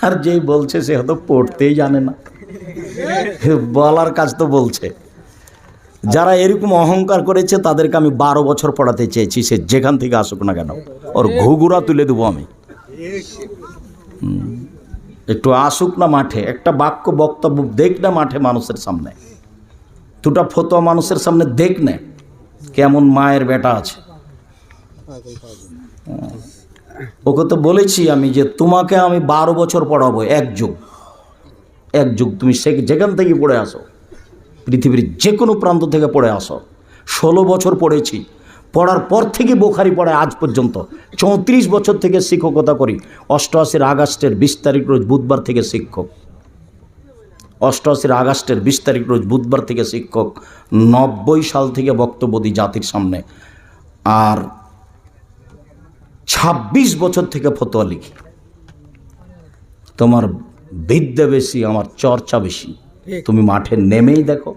আর যেই বলছে সে হয়তো পড়তেই জানে না, বলার কাজ তো বলছে। যারা এরকম অহংকার করেছে তাদেরকে আমি 12 বছর পড়াতে চেয়েছি, সে যেখান থেকে আসুক না কেন ওর ঘুঘুরা তুলে দেবো আমি। একটু আসুক না মাঠে, একটা বাক্য বক্তব্য দেখ না মাঠে মানুষের সামনে, দুটা ফতোয়া মানুষের সামনে দেখ না কেমন মায়ের বেটা আছে। ওকে তো বলেছি আমি যে তোমাকে আমি 12 বছর পড়াবো, এক যুগ তুমি যেখান থেকে পড়ে আসো, পৃথিবীর যে কোনো প্রান্ত থেকে পড়ে আসো। 16 বছর পড়েছি, পড়ার পর থেকে বুখারী পড়ে আজ পর্যন্ত। 34 বছর থেকে শিক্ষকতা করি। 88 আগস্টের 20 তারিখ রোজ বুধবার থেকে শিক্ষক। 88 আগস্টের 20 তারিখ রোজ বুধবার থেকে শিক্ষক। 90 সাল থেকে বক্তব্য দিই জাতির সামনে। আর 26 বছর থেকে ফতোয়া লিখি। তোমার বিদ্যা বেশি, আমার চর্চা বেশি। তুমি মাঠে নেমেই দেখো।